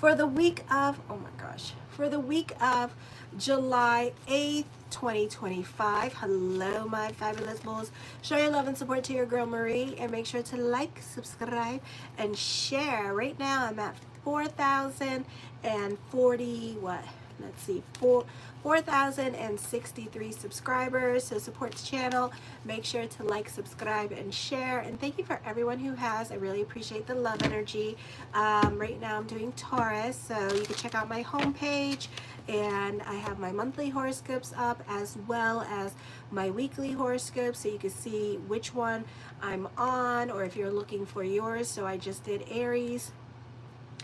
for the week of, oh my gosh, for the week of July 8th, 2025. Hello, my fabulous bulls. Show your love and support to your girl Marie, and make sure to like, subscribe, and share. Right now, I'm at 4,040, what? Let's see, 4,063 subscribers. So support the channel. Make sure to like, subscribe, and share. And thank you for everyone who has. I really appreciate the love energy. Right now I'm doing Taurus, so you can check out my homepage. And I have my monthly horoscopes up as well as my weekly horoscopes, so you can see which one I'm on, or if you're looking for yours. So I just did Aries,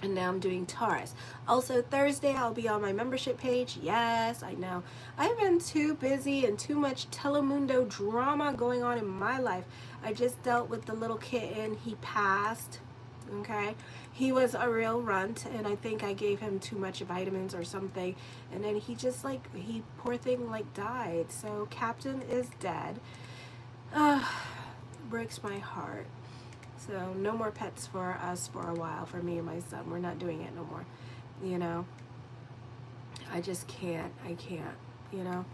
and now I'm doing Taurus. Also Thursday I'll be on my membership page. Yes, I know I've been too busy and too much Telemundo drama going on in my life. I just dealt with the little kitten. He passed. Okay, he was a real runt, and I think I gave him too much vitamins or something, and then he just poor thing died. So Captain is dead. Breaks my heart. So no more pets for us for a while, for me and my son. We're not doing it no more. You know, I just can't. I can't, you know.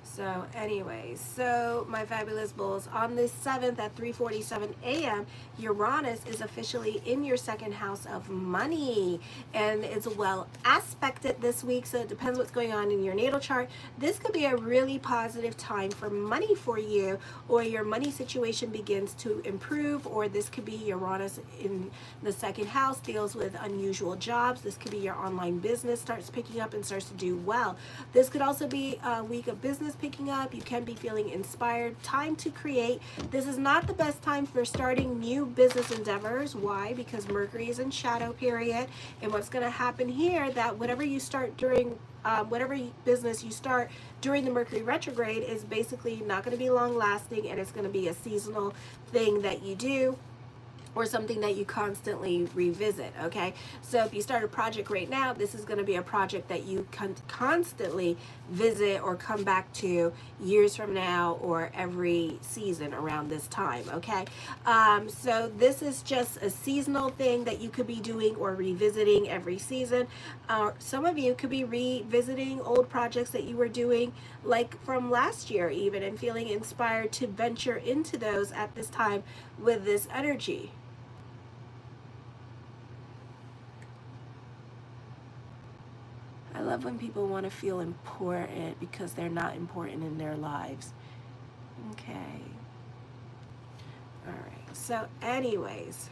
So anyways, so my fabulous bulls, on the 7th at 3:47 a.m., Uranus is officially in your second house of money, and it's well aspected this week, so it depends what's going on in your natal chart. This could be a really positive time for money for you, or your money situation begins to improve, or this could be Uranus in the second house, deals with unusual jobs. This could be your online business starts picking up and starts to do well. This could also be a week of business picking up. You can be feeling inspired. Time to create. This is not the best time for starting new business endeavors. Why? Because Mercury is in shadow period, and what's going to happen here, that whatever you start during whatever business you start during the Mercury retrograde is basically not going to be long lasting, and it's going to be a seasonal thing that you do, or something that you constantly revisit. Okay, so if you start a project right now, this is going to be a project that you constantly visit or come back to years from now, or every season around this time. Okay, so this is just a seasonal thing that you could be doing or revisiting every season. Some of you could be revisiting old projects that you were doing like from last year even, and feeling inspired to venture into those at this time with this energy. I love when people want to feel important because they're not important in their lives. Okay. All right. So anyways,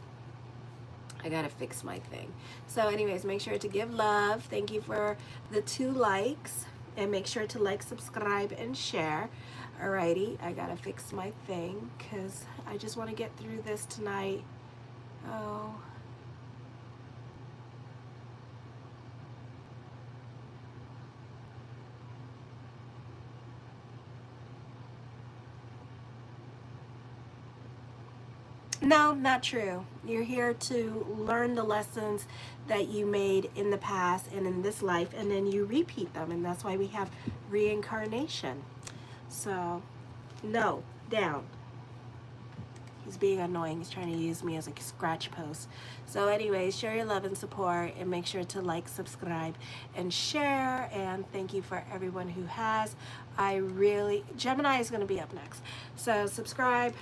I got to fix my thing. So anyways, make sure to give love. Thank you for the 2 likes. And make sure to like, subscribe, and share. Alrighty. I got to fix my thing because I just want to get through this tonight. Oh. No, not true. You're here to learn the lessons that you made in the past and in this life, and then you repeat them, and that's why we have reincarnation. So, no, down. He's being annoying. He's trying to use me as a scratch post. So anyways, share your love and support, and make sure to like, subscribe, and share. And thank you for everyone who has. Gemini is going to be up next. So subscribe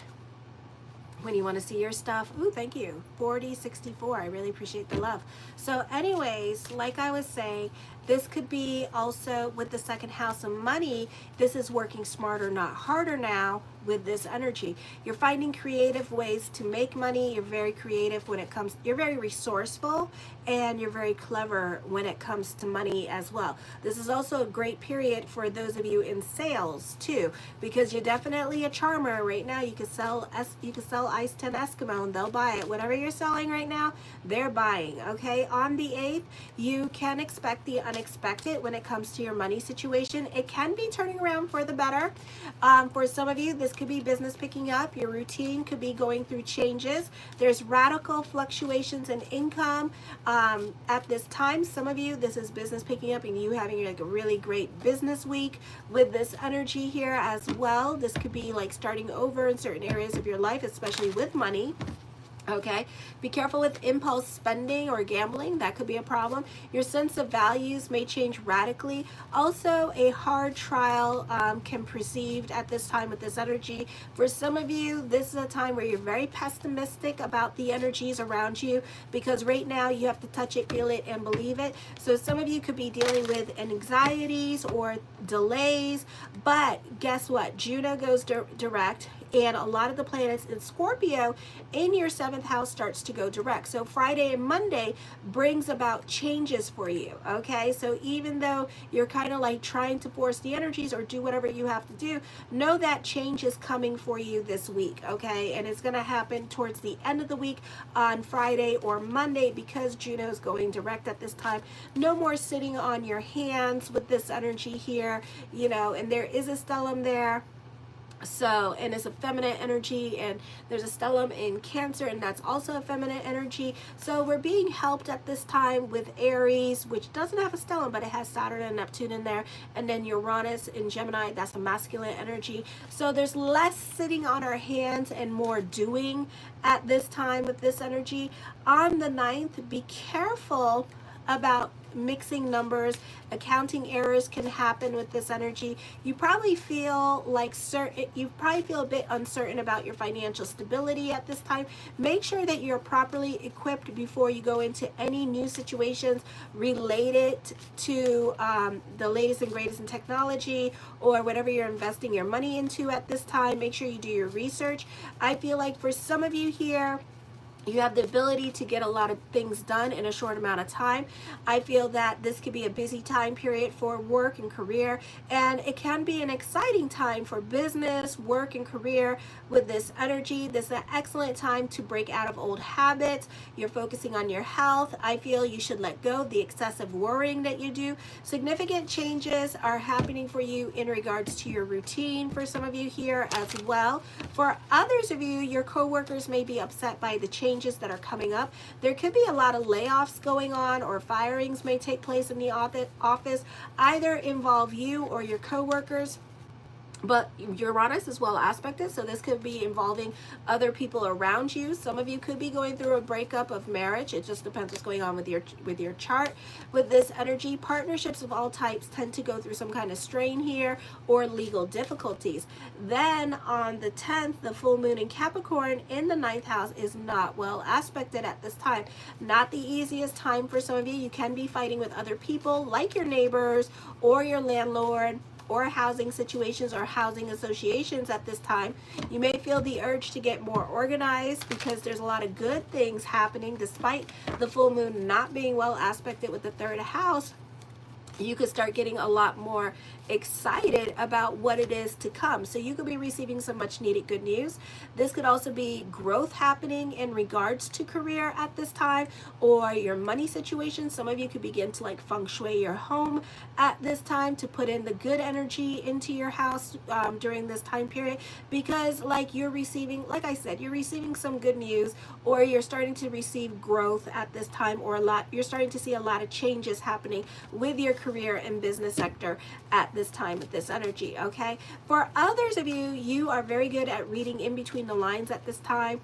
when you want to see your stuff. Ooh, thank you. 4064. I really appreciate the love. So anyways, like I was saying, this could be also with the second house of money. This is working smarter, not harder now with this energy. You're finding creative ways to make money. You're very creative when it comes, you're very resourceful, and you're very clever when it comes to money as well. This is also a great period for those of you in sales too, because you're definitely a charmer right now. You can sell Ice 10 Eskimo and they'll buy it. Whatever you're selling right now, they're buying. Okay, on the 8th, you can expect the unexpected when it comes to your money situation. It can be turning around for the better. For some of you, this could be business picking up. Your routine could be going through changes. There's radical fluctuations in income at this time. Some of you, this is business picking up and you having like a really great business week with this energy here as well. This could be like starting over in certain areas of your life, especially with money. Okay, be careful with impulse spending or gambling. That could be a problem. Your sense of values may change radically. Also, a hard trial can proceed at this time with this energy. For some of you, this is a time where you're very pessimistic about the energies around you, because right now you have to touch it, feel it, and believe it. So some of you could be dealing with anxieties or delays, but guess what? Juno goes direct, and a lot of the planets in Scorpio in your 7th house starts to go direct. So Friday and Monday brings about changes for you, okay? So even though you're kind of like trying to force the energies or do whatever you have to do, know that change is coming for you this week, okay? And it's going to happen towards the end of the week on Friday or Monday, because Juno is going direct at this time. No more sitting on your hands with this energy here, you know, and there is a stellium there. So, and it's a feminine energy, and there's a stellium in Cancer, and that's also a feminine energy. So we're being helped at this time with Aries, which doesn't have a stellium, but it has Saturn and Neptune in there, and then Uranus in Gemini, that's a masculine energy. So there's less sitting on our hands and more doing at this time with this energy. On the 9th, be careful about mixing numbers. Accounting errors can happen with this energy. You probably feel like you probably feel a bit uncertain about your financial stability at this time. Make sure that you're properly equipped before you go into any new situations related to the latest and greatest in technology, or whatever you're investing your money into at this time. Make sure you do your research. I feel like for some of you here, you have the ability to get a lot of things done in a short amount of time. I feel that this could be a busy time period for work and career, and it can be an exciting time for business, work, and career with this energy. This is an excellent time to break out of old habits. You're focusing on your health. I feel you should let go of the excessive worrying that you do. Significant changes are happening for you in regards to your routine for some of you here as well. For others of you, your coworkers may be upset by the changes that are coming up. There could be a lot of layoffs going on, or firings may take place in the office, either involve you or your coworkers. But Uranus is well aspected, so this could be involving other people around you. Some of you could be going through a breakup of marriage. It just depends what's going on with your chart. With this energy, partnerships of all types tend to go through some kind of strain here, or legal difficulties. Then on the 10th, the full moon in Capricorn in the 9th house is not well aspected at this time. Not the easiest time for some of you. You can be fighting with other people, like your neighbors or your landlord, or housing situations or housing associations at this time. You may feel the urge to get more organized, because there's a lot of good things happening despite the full moon not being well aspected with the 3rd house. You could start getting a lot more excited about what it is to come. So you could be receiving some much needed good news. This could also be growth happening in regards to career at this time, or your money situation. Some of you could begin to like feng shui your home at this time to put in the good energy into your house during this time period, because like you're receiving, like I said, you're receiving some good news, or you're starting to receive growth at this time, or you're starting to see a lot of changes happening with your career and business sector at this time with this energy. Okay, for others of you, you are very good at reading in between the lines at this time.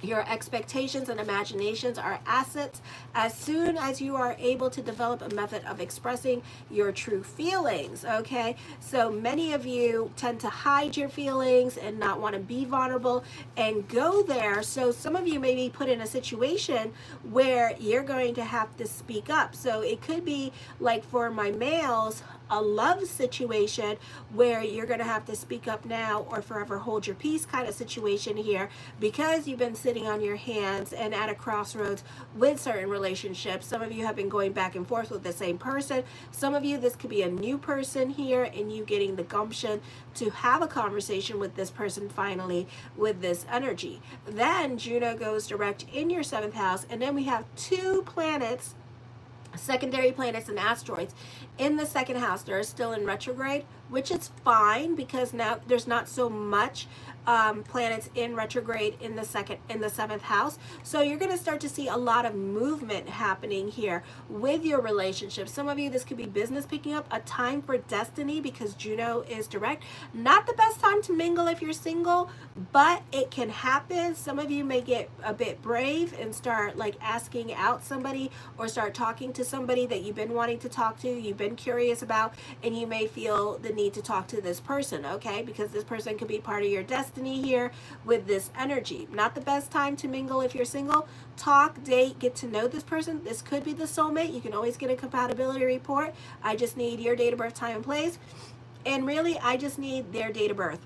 Your expectations and imaginations are assets as soon as you are able to develop a method of expressing your true feelings, okay? So many of you tend to hide your feelings and not want to be vulnerable and go there. So some of you may be put in a situation where you're going to have to speak up. So it could be like, for my males, a love situation where you're going to have to speak up now or forever hold your peace kind of situation here, because you've been sitting on your hands and at a crossroads with certain relationships. Some of you have been going back and forth with the same person. Some of you, this could be a new person here, and you getting the gumption to have a conversation with this person finally with this energy. Then Juno goes direct in your 7th house, and then we have 2 planets, secondary planets and asteroids in the 2nd house. They're still in retrograde, which is fine, because now there's not so much planets in retrograde in the seventh house. So you're going to start to see a lot of movement happening here with your relationship. Some of you, this could be business picking up, a time for destiny because Juno is direct. Not the best time to mingle if you're single, but it can happen. Some of you may get a bit brave and start like asking out somebody or start talking to somebody that you've been wanting to talk to, you've been curious about, and you may feel the need to talk to this person, okay? Because this person could be part of your destiny here with this energy. Not the best time to mingle if you're single. Talk, date, get to know this person. This could be the soulmate. You can always get a compatibility report. I just need your date of birth, time, and place. And really, I just need their date of birth.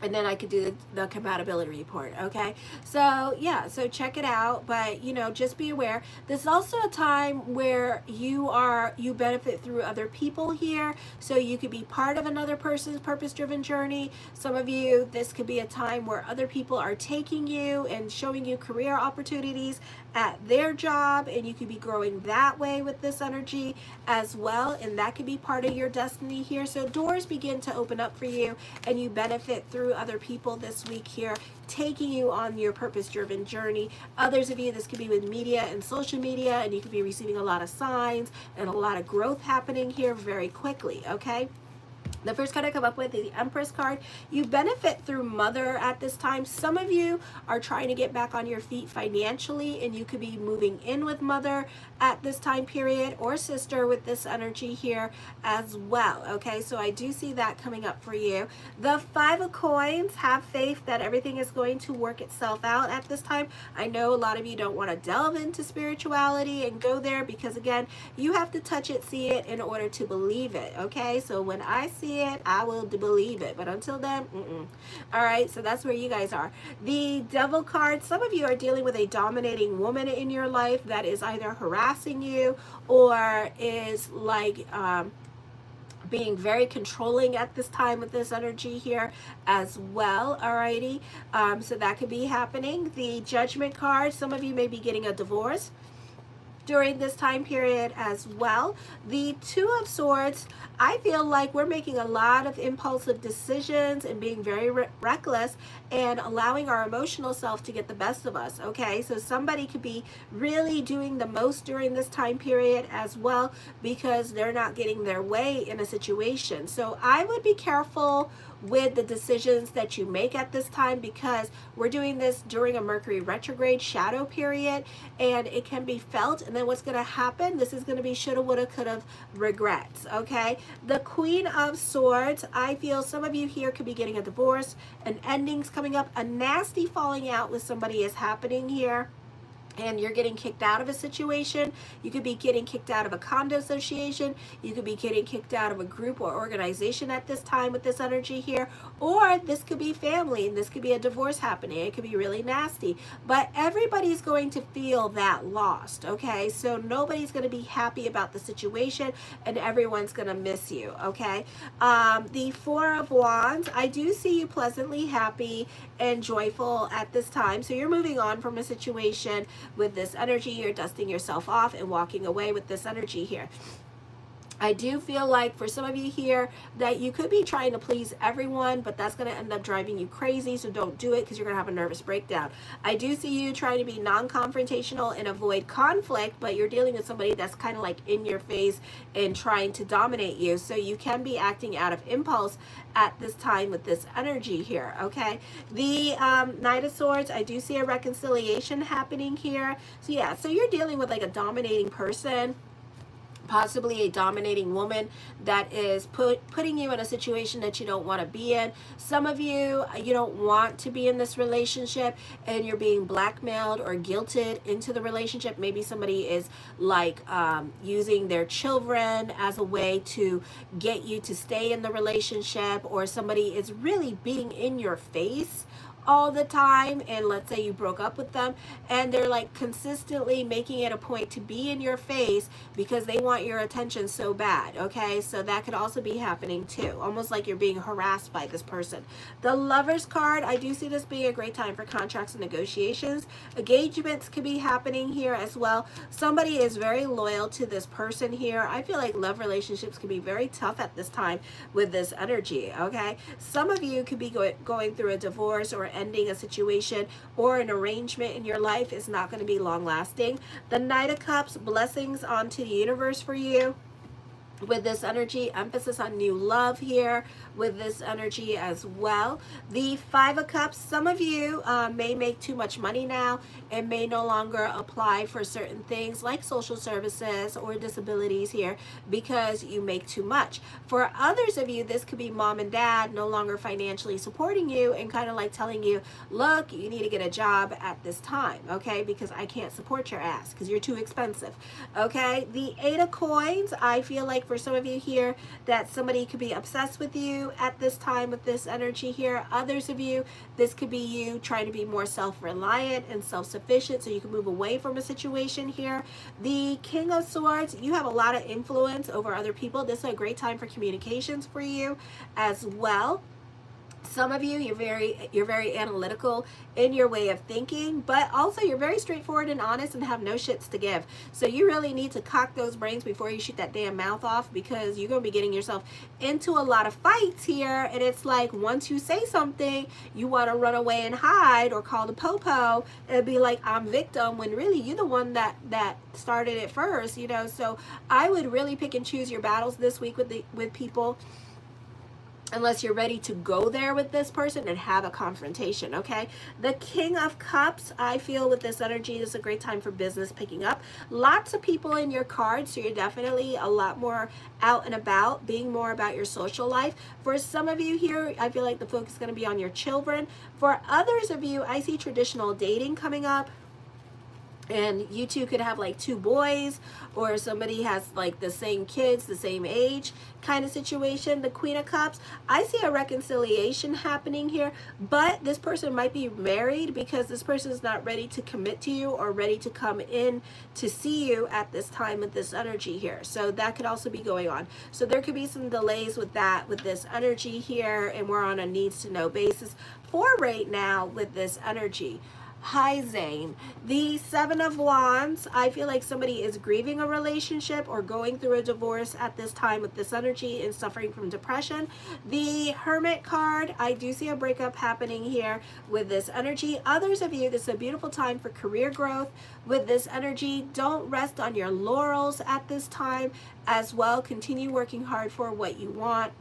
And then I could do the compatibility report, okay? So, yeah, so check it out. But, you know, just be aware. This is also a time where you benefit through other people here. So you could be part of another person's purpose-driven journey. Some of you, this could be a time where other people are taking you and showing you career opportunities at their job, and you could be growing that way with this energy as well, and that could be part of your destiny here. So doors begin to open up for you, and you benefit through other people this week here, taking you on your purpose-driven journey. Others of you, this could be with media and social media, and you could be receiving a lot of signs and a lot of growth happening here very quickly, okay? The first card I come up with is the Empress card. You benefit through mother at this time. Some of you are trying to get back on your feet financially, and you could be moving in with mother at this time period, or sister with this energy here as well. Okay, so I do see that coming up for you. The Five of Coins, have faith that everything is going to work itself out at this time. I know a lot of you don't want to delve into spirituality and go there because, again, you have to touch it, see it in order to believe it. Okay, so when I see it, I will believe it, but until then, all right, so that's where you guys are. The Devil card, some of you are dealing with a dominating woman in your life that is either harassing you or is like being very controlling at this time with this energy here as well. Alrighty, so that could be happening. The Judgment card, some of you may be getting a divorce during this time period as well. The Two of Swords, I feel like we're making a lot of impulsive decisions and being very reckless and allowing our emotional self to get the best of us, okay? So somebody could be really doing the most during this time period as well because they're not getting their way in a situation. So I would be careful with the decisions that you make at this time because we're doing this during a Mercury retrograde shadow period, and it can be felt. And then what's going to happen, this is going to be shoulda, woulda, coulda regrets, okay? The Queen of Swords, I feel some of you here could be getting a divorce, an ending's coming up, a nasty falling out with somebody is happening here, and you're getting kicked out of a situation. You could be getting kicked out of a condo association. You could be getting kicked out of a group or organization at this time with this energy here. Or this could be family, and this could be a divorce happening. It could be really nasty. But everybody's going to feel that lost, okay? So nobody's going to be happy about the situation, and everyone's going to miss you, okay? The Four of Wands, I do see you pleasantly happy and joyful at this time. So you're moving on from a situation with this energy. You're dusting yourself off and walking away with this energy here. I do feel like for some of you here that you could be trying to please everyone, but that's going to end up driving you crazy, so don't do it because you're going to have a nervous breakdown. I do see you trying to be non-confrontational and avoid conflict, but you're dealing with somebody that's kind of like in your face and trying to dominate you, so you can be acting out of impulse at this time with this energy here, okay? The Knight of Swords, I do see a reconciliation happening here. So yeah, so you're dealing with like a dominating person, possibly a dominating woman that is putting you in a situation that you don't want to be in. Some of you, you don't want to be in this relationship and you're being blackmailed or guilted into the relationship. Maybe somebody is like using their children as a way to get you to stay in the relationship, or somebody is really being in your face all the time, and let's say you broke up with them, and they're like consistently making it a point to be in your face because they want your attention so bad. Okay, so that could also be happening too, almost like you're being harassed by this person. The Lovers card, I do see this being a great time for contracts and negotiations. Engagements could be happening here as well. Somebody is very loyal to this person here. I feel like love relationships can be very tough at this time with this energy. Okay, some of you could be going through a divorce or ending a situation, or an arrangement in your life is not going to be long lasting. The Knight of Cups, blessings onto the universe for you with this energy, emphasis on new love here with this energy as well. The Five of Cups, some of you may make too much money now and may no longer apply for certain things like social services or disabilities here because you make too much. For others of you, this could be mom and dad no longer financially supporting you and kind of like telling you, look, you need to get a job at this time, okay, because I can't support your ass because you're too expensive. Okay, the Eight of Coins, I feel like for some of you here that somebody could be obsessed with you at this time with this energy here. Others of you, this could be you trying to be more self-reliant and self-sufficient so you can move away from a situation here. The King of Swords, you have a lot of influence over other people. This is a great time for communications for you as well. Some of you, you're very analytical in your way of thinking, but also you're very straightforward and honest and have no shits to give. So you really need to cock those brains before you shoot that damn mouth off, because you're going to be getting yourself into a lot of fights here. And it's like once you say something, you want to run away and hide or call the popo and be like, I'm victim, when really you're the one that started it first, you know. So I would really pick and choose your battles this week with people, unless you're ready to go there with this person and have a confrontation. Okay, the King of Cups, I feel with this energy is a great time for business picking up. Lots of people in your cards, so you're definitely a lot more out and about, being more about your social life. For some of you here, I feel like the focus is going to be on your children. For others of you, I see traditional dating coming up, and you two could have like two boys, or somebody has like the same kids, the same age kind of situation. The Queen of Cups, I see a reconciliation happening here, but this person might be married because this person is not ready to commit to you or ready to come in to see you at this time with this energy here. So that could also be going on. So there could be some delays with that, with this energy here, and we're on a needs to know basis for right now with this energy. Hi, Zane. The Seven of Wands, I feel like somebody is grieving a relationship or going through a divorce at this time with this energy and suffering from depression. The Hermit card, I do see a breakup happening here with this energy. Others of you, this is a beautiful time for career growth with this energy. Don't rest on your laurels at this time as well. Continue working hard for what you want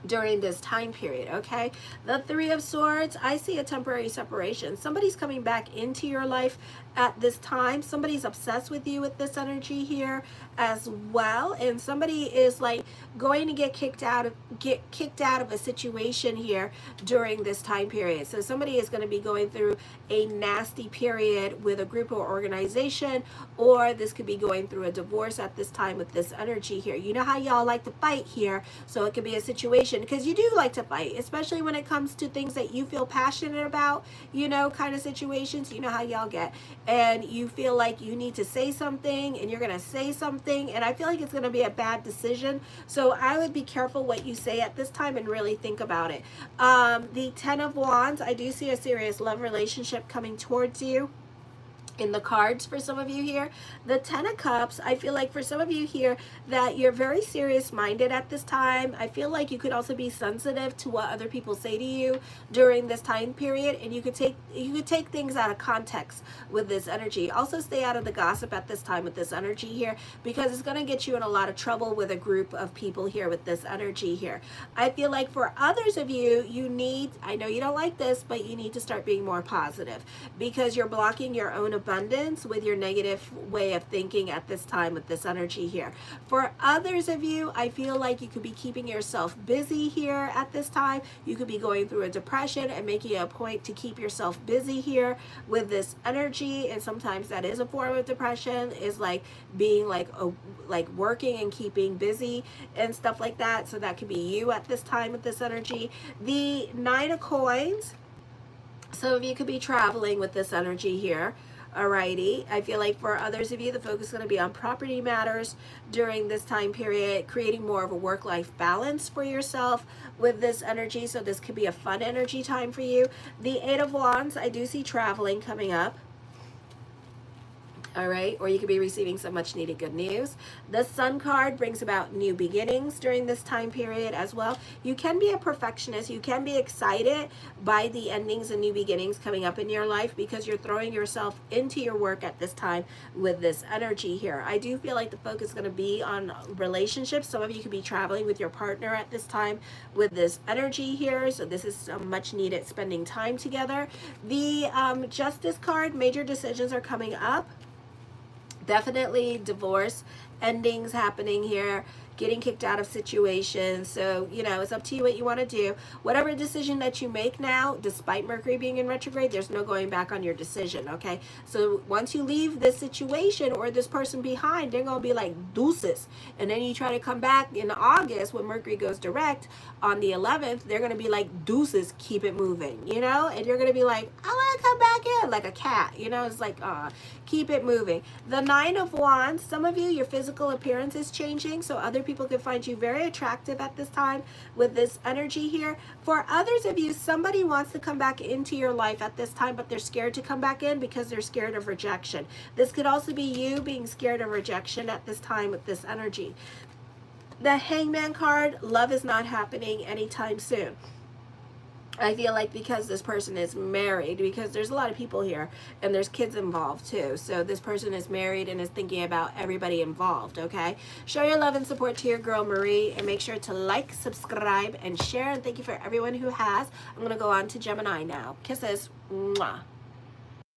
during this time period. Okay, the Three of Swords, I see a temporary separation. Somebody's coming back into your life at this time. Somebody's obsessed with you with this energy here as well, and somebody is like going to get kicked out of a situation here during this time period. So somebody is going to be going through a nasty period with a group or organization, or this could be going through a divorce at this time with this energy here. You know how y'all like to fight here, so it could be a situation, because you do like to fight, especially when it comes to things that you feel passionate about, you know, kind of situations. You know how y'all get, and you feel like you need to say something, and you're going to say something, and I feel like it's going to be a bad decision. So I would be careful what you say at this time and really think about it. The Ten of Wands, I do see a serious love relationship coming towards you in the cards for some of you here. The Ten of Cups, I feel like for some of you here that you're very serious minded at this time. I feel like you could also be sensitive to what other people say to you during this time period, and you could take things out of context with this energy. Also stay out of the gossip at this time with this energy here, because it's going to get you in a lot of trouble with a group of people here with this energy here. I feel like for others of you, I know you don't like this, but you need to start being more positive, because you're blocking your own abundance with your negative way of thinking at this time with this energy here. For others of you, I feel like you could be keeping yourself busy here at this time. You could be going through a depression and making a point to keep yourself busy here with this energy, and sometimes that is a form of depression, is like being like working and keeping busy and stuff like that. So that could be you at this time with this energy. The Nine of Coins, Some of you could be traveling with this energy here. Alrighty, I feel like for others of you, the focus is going to be on property matters during this time period, creating more of a work-life balance for yourself with this energy. So this could be a fun energy time for you. The Eight of Wands, I do see traveling coming up. All right, or you could be receiving some much needed good news. The Sun card brings about new beginnings during this time period as well. You can be a perfectionist. You can be excited by the endings and new beginnings coming up in your life because you're throwing yourself into your work at this time with this energy here. I do feel like the focus is going to be on relationships. Some of you could be traveling with your partner at this time with this energy here. So this is some much needed spending time together. The Justice card, major decisions are coming up. Definitely divorce endings happening here, getting kicked out of situations. So, you know, it's up to you what you want to do. Whatever decision that you make now, despite Mercury being in retrograde, there's no going back on your decision, okay? So once you leave this situation or this person behind, they're going to be like deuces. And then you try to come back in August when Mercury goes direct on the 11th, they're going to be like deuces, keep it moving, you know? And you're going to be like, I want to come back in like a cat, you know? It's like, keep it moving. The Nine of Wands, some of you, your physical appearance is changing, so other people can find you very attractive at this time with this energy here. For others of you, somebody wants to come back into your life at this time, but they're scared to come back in because they're scared of rejection. This could also be you being scared of rejection at this time with this energy. The Hangman card, love is not happening anytime soon. I feel like because this person is married, because there's a lot of people here and there's kids involved too. So this person is married and is thinking about everybody involved, okay? Show your love and support to your girl Marie and make sure to like, subscribe, and share. And thank you for everyone who has. I'm going to go on to Gemini now. Kisses. Mwah.